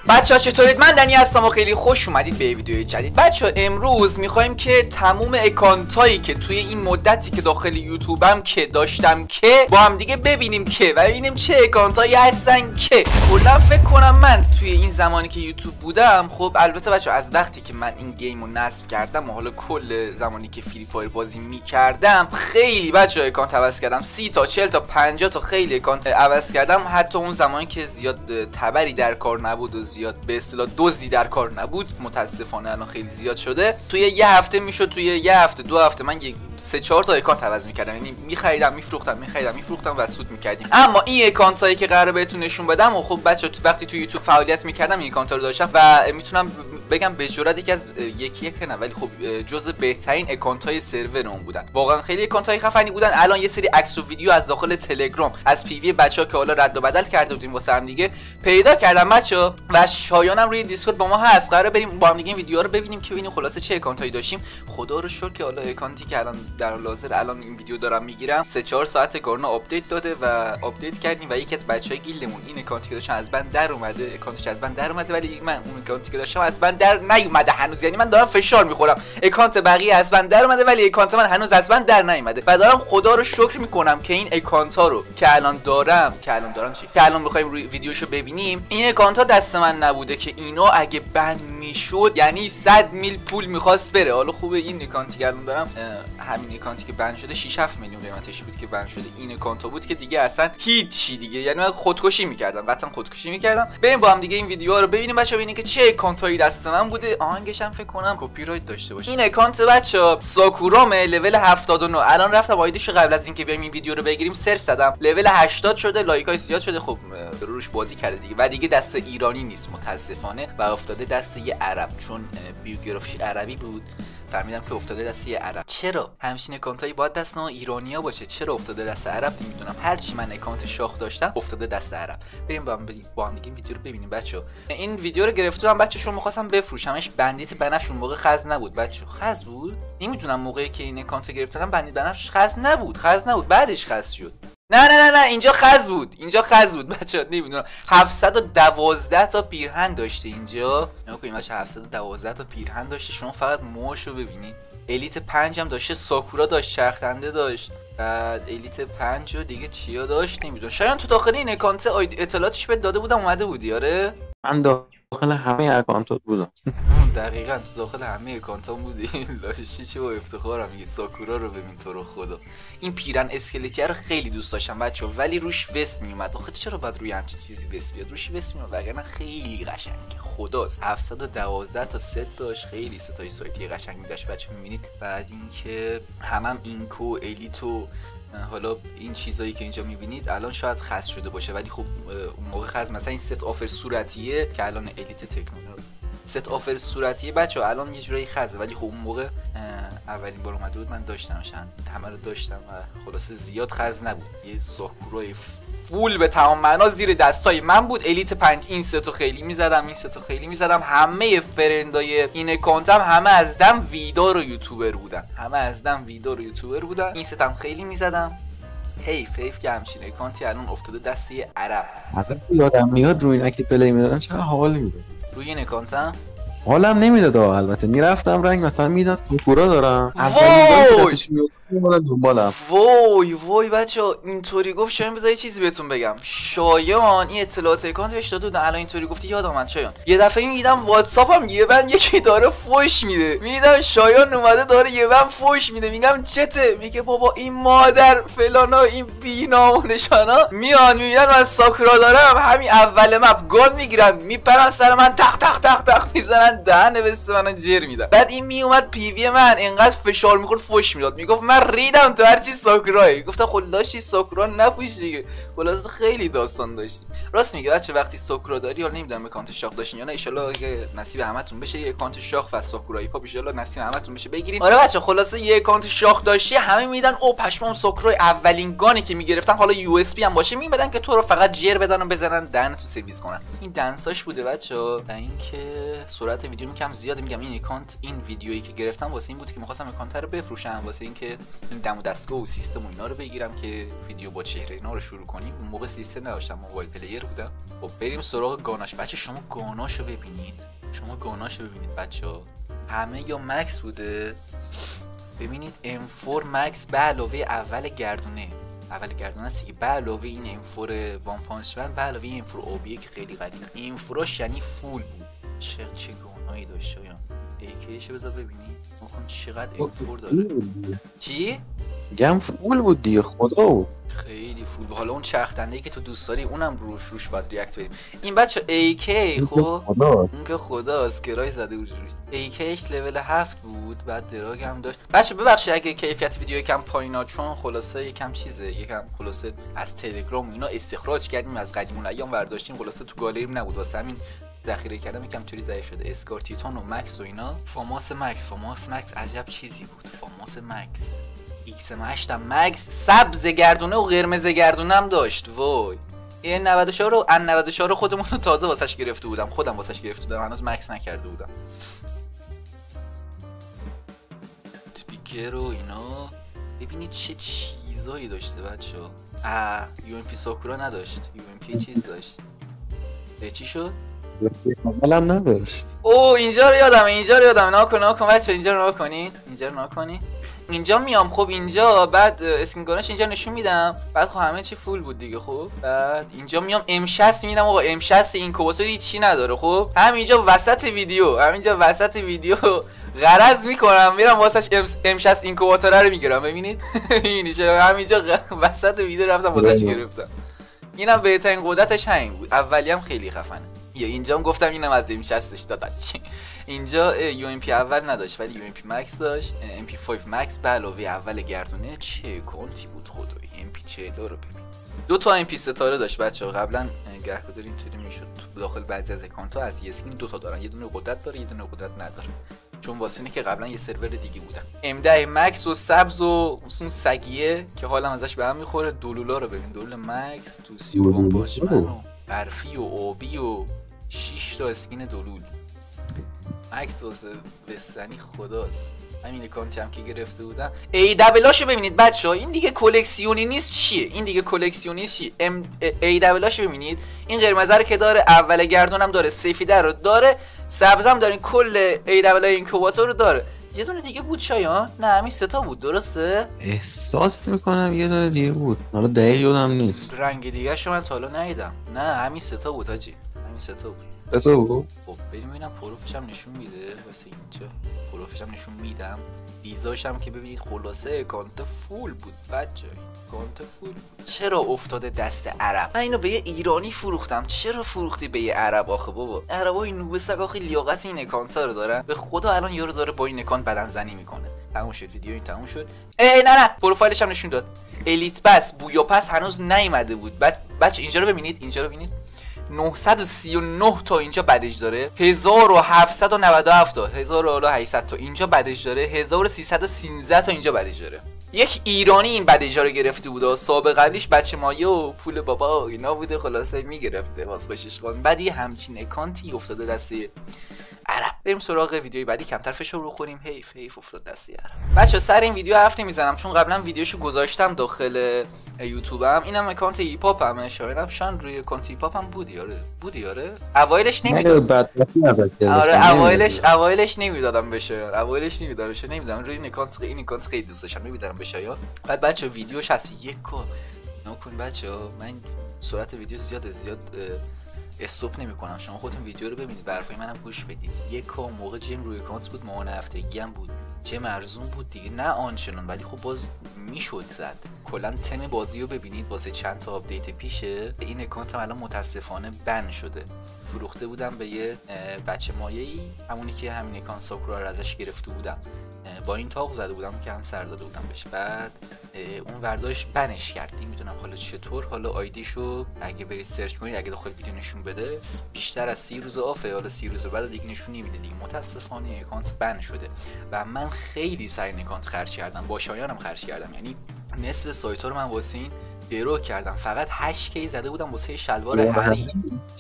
بچه‌ها چطورید؟ من دنی هستم و خیلی خوش اومدید به ویدیو جدید. بچه‌ها امروز می‌خوایم که تموم اکانتایی که توی این مدتی که داخل یوتیوبم که داشتم که با هم دیگه ببینیم که و ببینیم چه اکانتایی هستن که کلا فکر کنم من توی این زمانی که یوتیوب بودم، خب البته بچه‌ها از وقتی که من این گیمو نصب کردم و حالا کل زمانی که فری فایر بازی می‌کردم خیلی بچه‌ها اکانت عوض کردم. 30 تا 40 تا 50 تا خیلی اکانت عوض کردم. حتی اون زمانی که زیاد تبری در کار نبود و زیاد به اصطلاح دزدی در کار نبود، متاسفانه الان خیلی زیاد شده. توی یه هفته میشد توی یه هفته دو هفته من یک 3-4 تا اکانت عوض می‌کردم، یعنی می‌خریدم می‌فروختم و سود می‌کردیم. اما این اکانتایی که قراره بهتون نشون بدم و خب بچه‌ها وقتی تو یوتیوب فعالیت می‌کردم این اکانت‌ها رو داشتم و میتونم بگم به جرئت یکی از یکی نه ولی خب جزء بهترین اکانت‌های سرور اون بودن. واقعا خیلی اکانت‌های خفنی بودن. الان یه سری عکس و ویدیو از داخل تلگرام از پی وی بچه‌ها که حالا رد و بدل کرده بودیم واسه هم دیگه پیدا کردم بچه‌ها و شایانم روی دیسکورد با ما هست. قراره بریم با هم دیگه این ویدیوها رو ببینیم که ببینیم خلاصه چه اکانتایی داشتیم. خدا رو شکر که حالا اکانتی که الان در الان این ویدیو دارم میگیرم 3-4 ساعت گارنا آپدیت داده و آپدیت کردیم و یکی از بچهای گیلدمون این اکانتی که داشتن از بند در اومده، اکانتش از بند در اومده ولی من اون اکانتی که داشتم از بند در نیومده هنوز. یعنی من دارم فشار میخورم، اکانت بقیه از بند در اومده ولی اکانت من هنوز از بند در نیومده و دارم خدا رو شکر میکنم که این اکانتا رو که الان دارم که الان میخوایم روی ویدیوشو ببینیم، این اکانتا دست من نبوده که اینا اگه بند میشد یعنی 100 میل پول میخواست بره. حالا خوبه این اکانتی که الان دارم، همین اکانتی که بند شده 6-7 میلیون قیمتش بود که بند شده، این اکانتا بود که دیگه اصلا هیچی دیگه، یعنی من خودکشی میکردم، قطعا خودکشی میکردم. بریم با هم دیگه این ویدیوها رو ببینیم بچه‌ها، ببینیم که چه اکانتایی دست من بوده. آهنگش هم فکر کنم کپی رایت داشته باشه. این اکانت بچه‌ها ساکورامه، لول 79. الان رفتم آیدیشو قبل از اینکه بیایم این ویدیو رو بگیریم سرچ زدم، لول 80 شده، لایکای زیاد شده. خب روش بازی کرده دیگه و دیگه دست ایرانی نیست متاسفانه و افتاده دست یه عرب، چون بیوگرافیش عربی بود. فهمیدم که افتاده دست یه عرب. چرا همچین اکانتایی باید دست ایرانیا باشه؟ چرا افتاده دست عرب نمیدونم. هرچی من اکانت شاخ داشتم افتاده دست عرب. بریم با هم دیگه این ویدیو رو ببینیم بچه‌ها. این ویدیو رو گرفتم بچه‌ها، می‌خواستم بفروشمش. بندیت بنفش اون موقع خز نبود بچه‌ها. خز بود؟ نمیدونم موقعی که این اکانت گرفتم بندیت بنفش خز نبود. بعدش خز شد. نه اینجا خز بود بچه‌ها. نمیدونم 712 تا پیرهن داشته اینجا. نگاه کنید بچه‌ها 712 تا پیرهن داشته. شما فقط موهاشو ببینید. الیت 5 هم داشته، ساکورا داشت، چرخنده داشت، بعد الیت 5 و دیگه چیا داشت نمیدونم. شاید تو داخل این اکانت اطلاعاتش بهت داده بودم اومده بودی؟ آره من داخل همه اکانتات بودم. دقیقاً تو داخل همه اکانتام بودی. لاشی چه با افتخارم میگه. ساکورا رو ببین تو رو خدا. این پیرن اسکلتی رو خیلی دوست داشتم بچه‌ها ولی روش وست میومد. آخه چرا باید روی همچین چیزی وست بیاد؟ روش وست میومد وگرنه خیلی قشنگه. خداست 712 تا ست داشت، خیلی ستای سایتی قشنگی داشت بچه‌ها میبینید. بعد اینکه هم اینکو الیتو، حالا این چیزایی که اینجا میبینید الان شاید خاص شده باشه ولی خب اون موقع خاص. مثلا این ست آفر صورتیه که الان الیت تکنولوژی ست آفر صورتیه بچه‌ها الان یه جورایی خاصه ولی خب اون موقع اولین بار اومده بود من داشتمش، همه رو داشتم و خلاصه زیاد خاص نبود. یه ساکورای فول به تمام معنا زیر دستای من بود. الیت 5 این ستو خیلی میزدم. همه فرندای این اکانتم همه از دم ویدار و یوتیوبر بودن. این ستم خیلی میزدم. حیف که همچین اکانتی الان افتاده دست یه عرب. حالا یادم میاد روی اینکه پلی میدادن چقدر حال میده. روی این اکانتم حالم نمیداد. البته میرفتم رنگ مثلا میداد ساکورا دارم، وای بچه‌ها اینطوری گفت شایان. بذار یه چیزی بهتون بگم. شایان این اطلاعات اکانتش داده بود، الان اینطوری گفتی یادم اومد. شایان یه دفعه میدیدم واتساپم یه بند یکی داره فوش میده، میدیدم شایان اومده داره یه بند فوش میده. میگم چته؟ میگه بابا این مادر فلانا این بی‌نامونشانا میان میبینن من ساکورا دارم، همین اول مپ گان میگیرن میپرن سر من تق میزنن دهن بس منو جر میدن. بعد این میومد پی وی من اینقدر فشار میخورد فوش میداد، میگفت من ریدم تو هر چی ساکورایی. گفتم خب لاشی ساکورا نپوش دیگه. خلاص خیلی داستان داشتیم. راست میگه بچه وقتی ساکورا داری، حالا نمیدونم اکانت شاخ داشتین یا نه، ان شاء الله اگه نصیب همتون بشه یه اکانت شاخ و ساکورایی پاپ ان شاء الله نصیب همتون بشه بگیریم. آره بچه خلاصه یه اکانت شاخ داشتی همه میدن او پشمام ساکورای اولین گانی که میگرفتن، حالا یو اس پی هم باشه میمدن که تو رو فقط جر بدن و بزنن دهن تو سرویس کنن. این دنساش بوده بچه‌ها. و اینکه سرعت ویدیو کم زیاده. میگم این اکانت این ویدیویی که گرفتم واسه این بود که می‌خواستم اکانت رو بفروشم، واسه اینکه این دم و دستگاه و سیستم و اینا رو بگیرم که ویدیو با چهره اینا رو شروع کنیم. اون موقع سیستم نداشتم، موبایل پلیر بودم. خب بریم سراغ گاناش. بچه شما گاناشو ببینید، شما گاناشو ببینید بچه‌ها، همه یا مکس بوده. ببینید M4 مکس به علاوه اول گردونه است که به علاوه این M4 وان پانچ من، به علاوه این M4 OB که خیلی قدیم، M4 یعنی فول بود. چه گانایی داشته یا AKش بذار ببینید مخون چقدر M4 داره. چی؟ گم فول بود دیگه، خدا بود خیلی فول. حالا اون چرخدنده‌ای که تو دوست داری اونم روش باید ریاکت بدیم. این بچه AK خب اون که خداست کرای زده بود روش. AKش لول 7 بود، بعد دراگ هم داشت. بچه ببخشید اگه کیفیت ویدیو یکم پایینا، چون خلاصه یکم چیزه، یکم خلاصه از تلگرام اینا استخراج کردیم، از قدیم ایام برداشتیم، خلاصه تو گالریم نبود، واسه همین ذخیره کردم یکم طوری ضعیف شده. اسکار تیتان و مکس و اینا. فاماس مکس عجب چیزی بود. فاماس مکس XM8 هم مکس سبز گردونه و قرمز گردونه هم داشت. وای این 94 رو خودمون رو تازه واسش گرفته بودم، خودم واسش گرفته بودم، هنوز مکس نکرده بودم. سپیکر و اینا ببینید چه چیزایی داشته بچه‌ها. UMP ساکورا نداشت، UMP چیز داشت. چی شد؟ اولم نداشت. اینجا رو یادم ناکن بچه، اینجا رو ناکنین. اینجا میام خب اینجا، بعد اسکینگانش اینجا نشون میدم، بعد خب همه چی فول بود دیگه. خب بعد اینجا میام M60 میدم، آقا M60 اینکوباتوری چی نداره. خب همینجا وسط ویدیو غرض میکنم میرم واسش M60 اینکوباتوره رو میگیرم. ببینید همینجا وسط ویدیو رفتم واسش گرفتم. اینم بهترین قدرتش همین بود. اولی هم خیلی خفنه. یا اینجا هم گفتم اینم از M60ش دادن. اینجا UMP اول نداشت ولی UMP مکس داشت. MP5 مکس به علاوه اول گردونه. چه کانتی بود خدایی. MP40 رو ببین. 2 تا MP ستاره داشت بچه‌ها. قبلا گهگداری اینطوری میشد داخل بعضی از اکانت‌ها از یه اسکین 2 تا دارن، یه دونه قدرت داره یه دونه قدرت نداره، چون واسه اینه که قبلا یه سرور دیگه بودن. M10 مکس و سبز و اون سگیه که حالم ازش به هم میخوره. دلولا رو ببین، دلول مکس توسی و باشمن و برفی و آبی و 6 تا اسکین دلول. مکس واسه بستنی خداست. همین اکانتی هم که گرفته بودم. ایدبلاشو ببینید بچه ها، این دیگه کلکسیونی نیست. چیه ایدبلاشو ببینید، این قرمز رو که داره، اول گردونم داره، سفیده رو داره، سبزم داره، کل ایدبل اینکوباتور رو داره. یه دونه دیگه بود شایان؟ نه همین 3 تا بود درسته؟ احساس میکنم یه دونه دیگه بود، حالا دقیق یادم نیست. رنگ دیگه شو من تا حالا ندیدم. نه همین 3 تا بود حاجی، همین 3 تا بود. خب ببینم پروفش هم نشون میده. واسه اینجا پروفش هم نشون میدم. ویزاش هم که ببینید خلاصه اکانت فول بود بچه، اکانت فول بود. چرا افتاده دست عرب؟ من اینو به یه ایرانی فروختم، چرا فروختی به یه عرب آخه بابا؟ عربای نوبه سگ آخه لیاقت این اکانتا رو دارن. به خدا الان یارو داره با این اکانت بدن زنی میکنه. تموم شد ویدیو، این تموم شد. نه پروفایلش هم نشون داد. الیت پس بویا پس هنوز نیومده بود. بچه اینجا رو ببینید، 939 تا اینجا بدج داره، 1797 تا 1800 تا اینجا بدج داره، 1313 تا اینجا بدج داره. یک ایرانی این بدجا رو گرفته بود. سابقلیش بچه مایه و پول بابا اینا بوده، خلاصه میگرفته واسه خوشش خوان. بعدی همچین اکانتی افتاده دسته عرب. بریم سراغ ویدیوی بعدی، کمتر فشار رو خوریم. حیف افتاد دسته عرب. بچه سر این ویدیو حرف نمیزنم چون قبلا ویدیوشو گذاشتم داخل یوتیوبم. اینم اکانت هیپ هاپ همه شاید شان روی اکانت هیپ هاپ هم بودی آره. اوایلش نمیدادم. آره اوایلش نمیدادم بشه. نمیدادم روی این اکانت خیلی دوست داشتم، نمیدادم بشه. یا بعد بچه ویدیوش هست یک کار نکن بچه‌ها، من سرعت ویدیو زیاد استوب نمی‌کنم. شما خودتون ویدیو رو ببینید، برفای منم گوش بدید. یک کار موقع جیم روی اکانت بود، ماهانه هفتگی هم بود، چه ارزون بود دیگه، نه آنچنان ولی خب باز میشد زد. کلا تم بازی رو ببینید، واسه چند تا آپدیت پیشه این اکانت هم الان متاسفانه بن شده. فروخته بودم به یه بچه مایه‌ای، همونی که همین اکانت ساکورا رو ازش گرفته بودم، با این تاق زده بودم که هم سر داده بودم بهش. بعد اون ورداش بنش کرد. نمیدونم حالا چطور، حالا آیدیشو اگه برید سرچ کنید، اگه داخل ویدیو نشون بده بیشتر از 30 روز آفه، حالا 30 روز بعد دیگه نشون نمیده دیگه. متاسفانه اکانت بن شده و من خیلی سر این اکانت خرج کردم، با شایانم خرج کردم، یعنی نصف سایت رو من واسه این درو کردم. فقط 8 کی زده بودم واسه شلوار هری.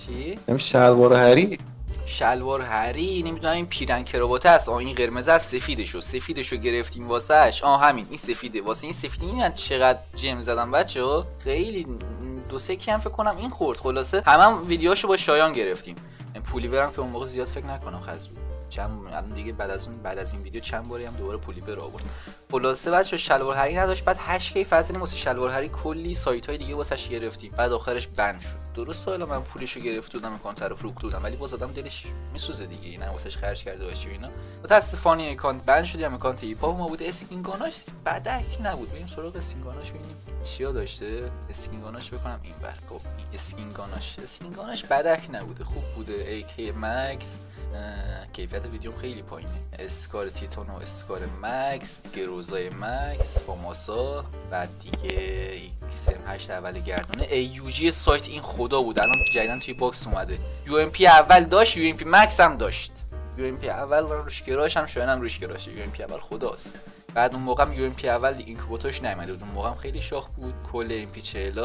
چی؟ شلوار هری شلوار هری نمیدونم این پیرن کراوات است، این قرمز است، سفیدشو گرفتیم واسهش. همین این سفیده، واسه این سفیده این چقدر جم زدم بچه‌ها، خیلی 2-3 کم فکر کنم این خورد. خلاصه هم ویدیوهاشو با شایان گرفتیم. پولیورم که اون موقع زیاد فکر نکنم خرج بود. الان دیگه بعد از این ویدیو چند باری هم دوباره پولیور آورد. خلاصه بچه‌ها شلوار هری نداشت. بعد 8K فضلی واسه شلوار هری کلی سایت‌های دیگه واسش گرفتیم. بعد آخرش بند شد. درسته حالا من پولشو گرفته بودم، اکانت رو فروخته بودم، ولی باز آدم دلش میسوزه دیگه، اینا واسش خرج کرده باشه اینا. متأسفانه اکانت بند شد. اکانت ایپا ما بود. اسکینگاناش بدک نبود. بریم سراغ اسکینگاناش ببینیم چیا داشته. اسکینگاناش بکنم اینور. خب اسکینگاناش بدک نبوده، خوب بوده. AK مکس، کیفیت ویدیوم خیلی پایینه. اسکار تیتون و اسکار مکس، گروزای مکس، فاماسا، بعد دیگه XM8 اول گردونه. AUG سایت این خدا بود، الان جدیدن توی باکس اومده. UMP اول داشت، UMP مکس هم داشت. UMP اول روش گراش هم شاید هم روش گراشه. UMP اول خداست. بعد اون موقع هم UMP اول اینکوباتورش نیومده بود، اون موقع هم خیلی شاخ بود. کل MP40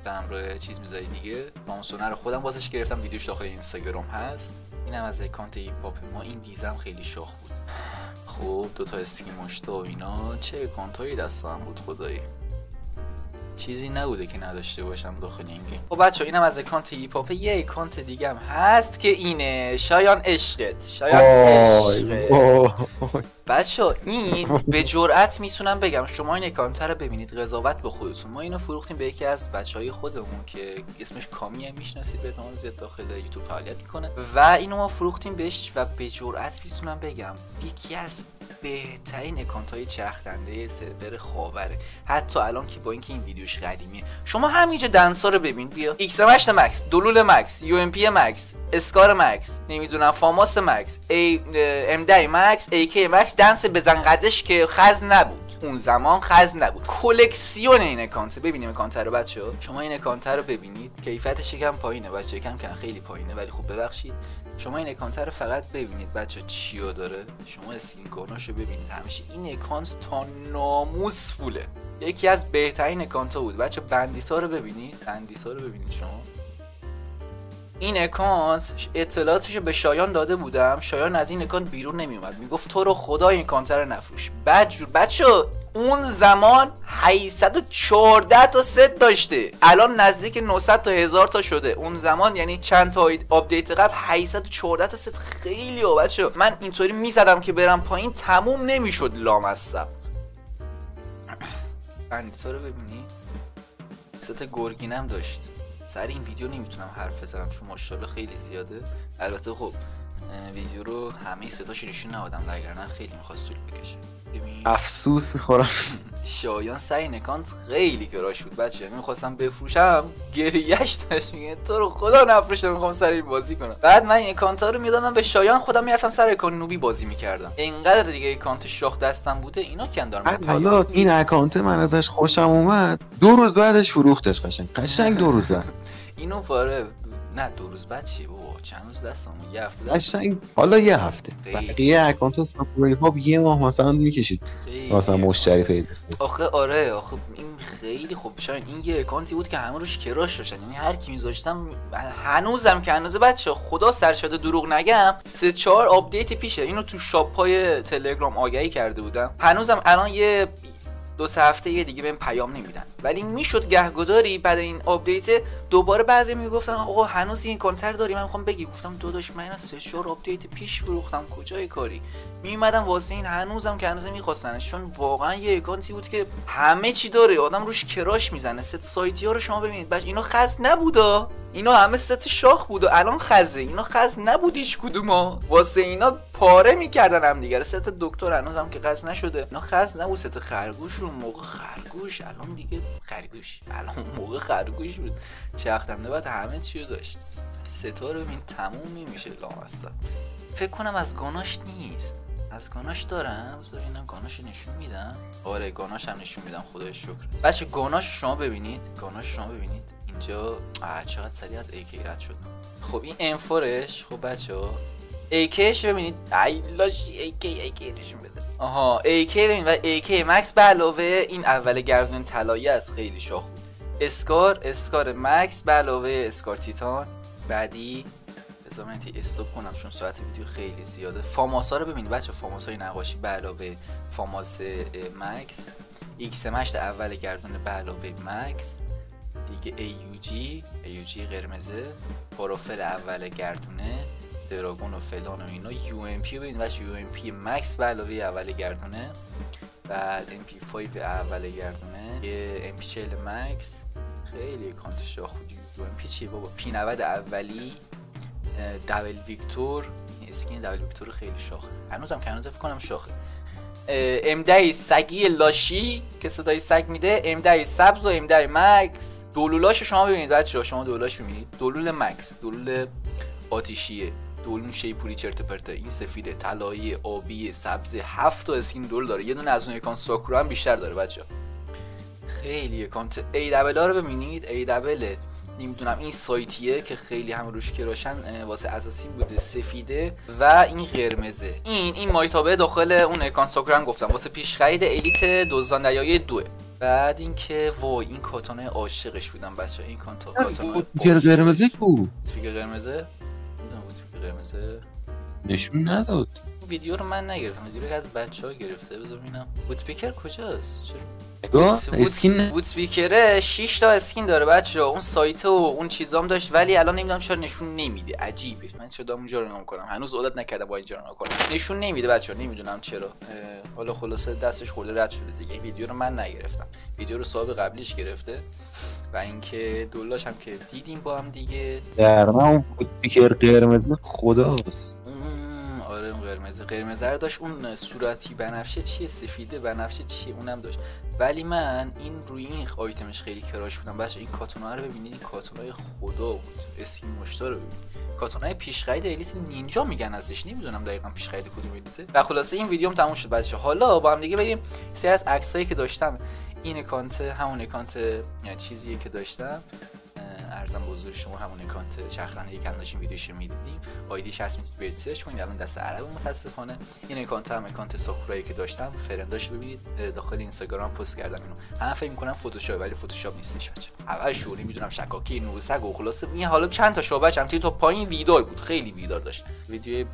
به همراه چیز میذاری دیگه. مامسونر رو خودم واسش گرفتم، ویدیوش داخل اینستاگرام هست. اینم از اکانت ایپاپ ما. این دیزم خیلی شاخ بود. خب دوتا اسکی مشتا و اینا. چه اکانتایی دستم بود خدایی، چیزی نبوده که نداشته باشم داخل این گیم. خب بچه‌ها اینم از اکانت ایپاپ. یه اکانت دیگه هم هست که اینه، شایان عشقت. بچه‌ها این به جرئت میتونم بگم شما این اکانت رو ببینید، قضاوت به خودتون. ما اینو فروختیم به یکی از بچهای خودمون که اسمش کامیه، میشناسید، به احتمال زیاد داخل یوتیوب فعالیت میکنه و اینو ما فروختیم بهش و به جرئت میتونم بگم یکی از بهترین اکانت های چرخنده سرور خاوره. حتی الان که با اینکه این ویدیوش قدیمیه، شما همینجا دنسا رو ببین. بیا XM8 مکس، دلول مکس، UMP مکس، اسکار مکس، نمیدونم فاماس مکس، M10 مکس، AK مکس. دنس بزن قدش که خز نبود، اون زمان خز نبود. کلکسیون این اکانت. ببینیم اکانت رو بچه‌ها، شما این اکانت رو ببینید. کیفیتش یکم پایینه بچه‌ها، یکم کنه خیلی پایینه، ولی خب ببخشید. شما این اکانت رو فقط ببینید بچه‌ها چیا داره. شما اسکینگاناشو ببینید. همیشه این اکانت تا ناموس فوله. یکی از بهترین اکانت‌ها بود بچه‌ها. بندیتا رو ببینید، شما. این اکانت اطلاعاتشو به شایان داده بودم، شایان از این اکانت بیرون نمیومد، میگفت تو رو خدا این اکانت رو نفروش. بچه‌ها اون زمان 814 تا ست داشته، الان نزدیک 900 تا 1000 تا شده. اون زمان یعنی چند تا آپدیت قبل 814 تا ست خیلی ها بچه‌ها. من اینطوری میزدم که برم پایین تموم نمیشد لامصب. بندیتا رو ببینی، ست گرگینم داشت. سر این ویدیو نمیتونم حرف بزنم چون ماشاءالله خیلی زیاده. البته خب ویدیو رو همه ستاش نشون ندادم وگرنه خیلی می‌خواست طول بکشه. ببین افسوس میخورم. شایان سر این اکانت خیلی کراش بود بچه. میخواستم بفروشم، گریهش داشت، میگه تو رو خدا نفروشم، میخوام سر این بازی کنم. بعد من این اکانت ها رو میدادم به شایان، خودم میرفتم سر اکانت نوبی بازی میکردم. اینقدر دیگه اکانت شاخ دستم بوده اینا کندارم. حالا این اکانت من ازش خوشم اومد، 2 روز بعدش فروختش. قشنگ 2 روز بعد. اینو پاره نه 2 روز بعد چی بابا، چند روز دستم، یه هفته قشنگ. حالا یه هفته. بقیه اکانت ساپوری ها یه ماه مثلا میکشید مثلا مشتری پیدا. آخه آره، آخه این خیلی خوب. شاید این یه اکانتی بود که همه روش کراش داشتن، یعنی هر کی میذاشتم. هنوزم که هنوز بچه خدا سرشاده دروغ نگم 3-4 آپدیت پیشه اینو تو شاپ های تلگرام آگهی کرده بودم. هنوزم الان یه 2-3 هفته یه دیگه بهم پیام نمیدن، ولی میشد گهگداری بعد این آپدیت دوباره بعضی میگفتن آقا هنوز این کانتر داری. من میخوام بگی، گفتم داداش من 3-4 آپدیت پیش فروختم، کجای کاری. میومدم واسه این هنوزم که هنوز میخواستنش، چون واقعا یه اکانتی بود که همه چی داره، آدم روش کراش میزنه. ست سایتی ها رو شما ببینید بچه، اینا خز نبودا، اینا همه ست شاخ بود و الان خزه. اینا خز نبود هیچ کدوما، واسه اینا پاره میکردن هم دیگه. ست دکتر هنوزم که خز نشده، اینا خز نبود. ست خرگوش رو موقع خرگوش، الان دیگه خرگوش، الان موقع خرگوش بود. چرخنده بعد همه چی رو داشت. ستا رو ببین تموم نمیشه لامصب. فکر کنم از گاناش نیست، از گاناش دارم. بذار ببینم گاناش نشون میدم. آره گاناش هم نشون میدم، خدای شکر. بچه گاناش شما ببینید، اینجا چقدر سریع از AK رد شد. خب این M4ش، خب بچه‌ها AKش ببینید، ایلاش AK نشون بده. آها AK ببینید و AK مکس به علاوه این اول گردون طلایی از خیلی شاخ بود. اسکار مکس به علاوه اسکار تیتان. بعدی بذار من استاپ کنم چون سرعت ویدیو خیلی زیاده. فاماسا رو ببینید بچه، فاماسای نقاشی به علاوه فاماس مکس، ایکس مشت اول گردونه به علاوه مکس دیگه، AUG قرمزه، پروفل اول گردونه، دراگون و فلان و اینا، UMP رو ببینید بچه، UMP مکس به علاوه اول گردونه، بعد MP5 اول گردونه، یه MP40 مکس، خیلی کانت شاخ بود. UMP چیه بابا؟ P90 اولی، دبل ویکتور، اسکین دبل ویکتور خیلی شاخه، هنوزم که هنوز فکر کنم شاخه. M10 سگی لاشی که صدای سگ میده، M10 سبز و M10 مکس. دولولاش شما ببینید بچه‌ها، شما دولولاش ببینید، دولول مکس، دولول آتیشیه، دولون شیپوری چرت پرته، این سفیده، طلایی، آبی، سبز، 7 تا اسکین دول داره. یه دونه از اون اکانت ساکورا هم بیشتر داره بچه‌ها. خیلی اکانت A رو ببینید، A نمیدونم این سایتیه که خیلی هم روش کراشن، واسه اساسی بوده، سفیده و این قرمزه. این مایتابه داخل اون اکانت ساکورا هم گفتم واسه پیش خرید الیت دزدان دریای 2. بعد اینکه وای این کاتانای عاشقش بودم بچه‌ها، این کاتانای قرمزه کو؟ اسپیکر قرمزه؟ نمیدونم اسپیکر قرمزه نشون نداد. ویدیو رو من نگرفتم، ویدیو رو از بچه‌ها گرفته. بذار ببینم وودپیکر کجاست. چرا اسکین وودپیکر 6 تا اسکین داره بچه‌ها، اون سایت و اون چیزام داشت ولی الان نمیدونم چرا نشون نمیده، عجیبه. من شده اونجا رو نام کنم، هنوز عادت نکردم با اینجا رو نام کنم، نشون نمیده بچه‌ها، نمیدونم چرا. حالا خلاصه دستش خورده رد شده دیگه. این ویدیو رو من نگرفتم، ویدیو رو صاحب قبلیش گرفته. و اینکه دولاش هم که دیدیم با هم دیگه. در من اون وودپیکر قرمز خداست. آره اون قرمزه رو داشت، اون صورتی بنفشه چیه، سفیده بنفشه چیه، اونم داشت. ولی من این روی این آیتمش خیلی کراش بودم بچه. این کاتونا رو ببینید، این کاتونای خدا بود، اسکین مشتا رو ببینید، کاتونای پیشخرید الیت نینجا میگن ازش، نمیدونم دقیقاً پیشخرید کدوم الیته. و خلاصه این ویدیوم تموم شد بچه. حالا با هم دیگه بریم سری از عکسایی که داشتم. این اکانت همون اکانت چیزیه که داشتم، ارزم به حضور شما همون اکانت چرخنده یک داشتیم ویدیوش میدیدیم، آیدیش هست میتونید برید سرچ کنید، الان دست عربه متاسفانه. این اکانت هم اکانت ساکورایی که داشتم، فرنداش ببینید داخل اینستاگرام پست کردم اینو. من فکر می‌کنم فتوشاپ ولی فتوشاپ نیستش بچه. اول شوری میدونم شکاکی نورسگ و خلاصه این حالا چند تا شعبه‌اش هم تا پایین ویدار بود، خیلی ویدار داشت. ویدیو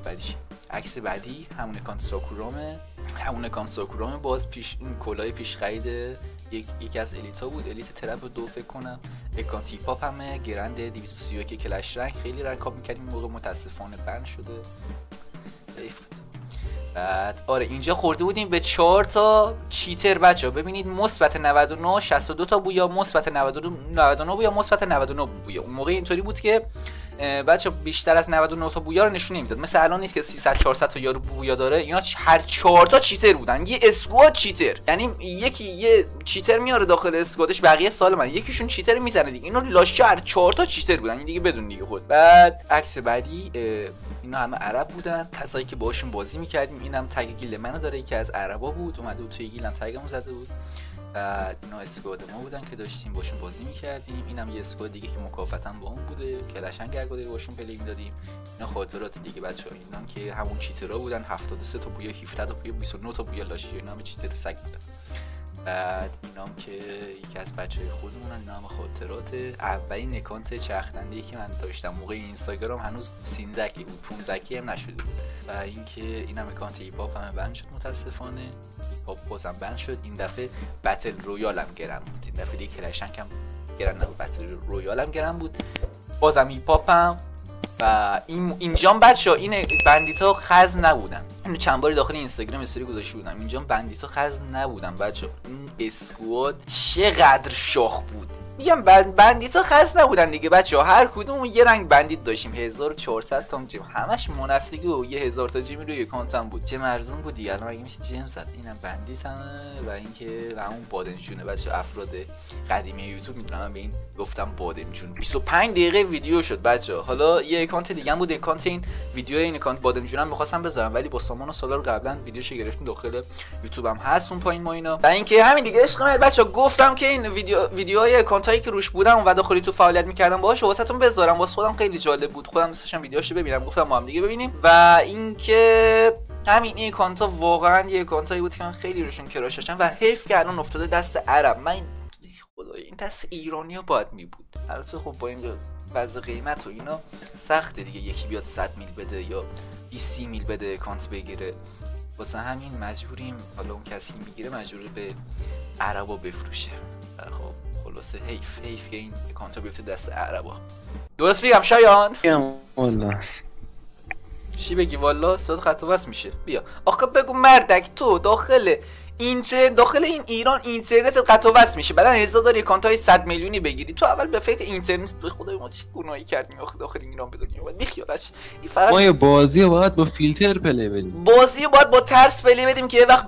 بعدیش عکس بعدی همون اکانت ساکورامه، همون اکانت ساکورامه. باز پیش این کلاه پیش خرید یکی از الیتا بود، الیت ترپ 2 فکر کنم. اکانت هیپ هاپ همه گرند 231 کلش رنگ، خیلی رنگ کاپ می‌کردیم موقع، متاسفانه بند شده. بعد آره اینجا خورده بودیم به 4 تا چیتر بچه‌ها. ببینید مثبت 99 62 تا بویا، مثبت 99 بویا، مثبت 99 بویا. اون موقع اینطوری بود که بچه بیشتر از 99 تا بویا رو نشون نمیداد. مثل الان نیست که 300 400 تا یارو بویا داره. اینا هر 4 تا چیتر بودن، یه اسکواد چیتر. یعنی یکی یه چیتر میاره داخل اسکوادش، بقیه سالمن، یکیشون چیتر میزنه دیگه. اینا لاشه هر 4 تا چیتر بودن، این دیگه بدون دیگه خود. بعد عکس بعدی اینا همه عرب بودن، کسایی که باشون بازی میکردیم. اینم تگ گیل منو داره، یکی از عربا بود، اومده بود توی گیلم تگمو زده بود. بعد اینا اسکواد ما بودن که داشتیم باشون بازی میکردیم. اینم یه اسکواد دیگه که مکافاتاً با اون بوده، کلشن گرگادری باشون پلی میدادیم. اینا خاطرات دیگه بچه‌ها. اینا که همون چیترها بودن، 73 تا بویا، 17 تا بویا، 29 تا بویا لاشی، اینا هم چیتر سگ بودن. بعد اینام که یکی از بچهای خودمونن، اینا هم خاطرات. اولین اکانت چرخدنده‌ای که من داشتم موقع اینستاگرام هنوز 13 بود، 15 هم نشده بود. و اینکه اینم اکانت هیپ هاپ هم بند شد متاسفانه. هیپ هاپ بازم بند شد. این دفعه بتل رویال هم گرم بود، این دفعه دیگه کلشنگ هم گرم نبود، بتل رویال هم گرم بود. بازم هیپ هاپ هم. و اینجام بچه‌ها این بندیتا خز نبودن. اینو چند باری داخل اینستاگرام استوری گذاشته بودم. اینجام بندیتا خز نبودن بچه‌ها. این اسکواد چقدر شاخ بود. میگم بندیتا خاص نبودن دیگه بچه‌ها، هر کدوم یه رنگ بندیت داشتیم. 1400 تا جیم، همش منفیگی و یه 1000 تا جیم روی اکانتم بود. چه مرزون بود دیگه، الان مگه میشه جیم زد. اینم بندیتمه. و اینکه و اون بادمجونه بچه‌ها، افراد قدیمی یوتیوب میدونم به این گفتم بادمجون. 25 دقیقه ویدیو شد بچه‌ها. حالا یه اکانت دیگه بود، اکانت این ویدیو این اکانت بادمجونم می‌خواستم بذارم ولی با سامان و سالار قبلا ویدیوشو گرفتیم داخل یوتیوب هم هست اون پایین ما اینا. و اینکه همین دیگه عشق من بچه‌ها، هایی که این ویدیوهای اکانتایی که روش بودم و داخلی تو فعالیت می‌کردم باهاش واسهتون بذارم. واسه خودم خیلی جالب بود، خودم دوست داشتم ویدیوهاشو ببینم، گفتم ما هم دیگه ببینیم. و اینکه همین این اکانتا واقعا یه اکانتایی بود که من خیلی روشون کراش داشتم و حیف که الان افتاده دست عرب. من خدای این دست ایرانی‌ها باید می بود. البته خب با این وضع قیمت و اینا سخته دیگه، یکی بیاد 100 میل بده یا 20 میل بده اکانت بگیره، واسه همین مجبوریم، حالا اون کسی که میگیره مجبوره به عربا بفروشه. خب خلاصه حیف که این اکانت بیفته دست عربا. درست میگم شایان؟ والله چی بگی والا؟ صد خط و بس میشه. بیا آخه بگو مردک، تو داخل این ایران اینترنت قطع و وصل میشه، بعدن رضا داری اکانت‌های 100 میلیونی بگیری، تو اول به فکر اینترنت به خدای ما چه گناهی کردیم آخه داخل ایران به دنیا اومد. بیخیالش این فقط ما یه بازی رو باید با فیلتر پلی بدیم، بازی رو باید با ترس پلی بدیم که یه وقت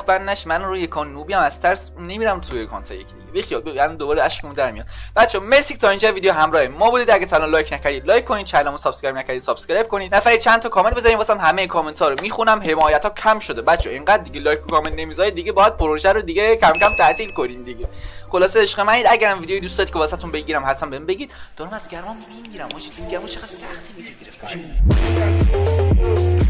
بند نشیم، من روی اکانت نوبی هم از ترس نمیرم توی اکانت یکی دیگه. بیخیال یعنی دوباره اشکمون در میاد. بچه‌ها مرسی که تا اینجا ویدیو همراه ما بودید. اگه تا الان لایک نکردید لایک کنید، چنلمو سابسکرایب نکردید سابسکرایب کنید. نفری چند تا کامنت بذارید، واسم همه کامنت‌ها رو میخونم. حمایت‌ها کم شده بچه‌ها، اینقدر دیگه لایک و کامنت نمیذارید دیگه، باید پروژه رو دیگه کم کم تعطیل کنین دیگه. خلاصه عشق منید. اگرم ویدیو دوست دارید که واسهتون بگیرم حتما بهم بگید. دارم از گرما میمیرم، آجی تو گرما چقدر سختی ویدیو گرفتن.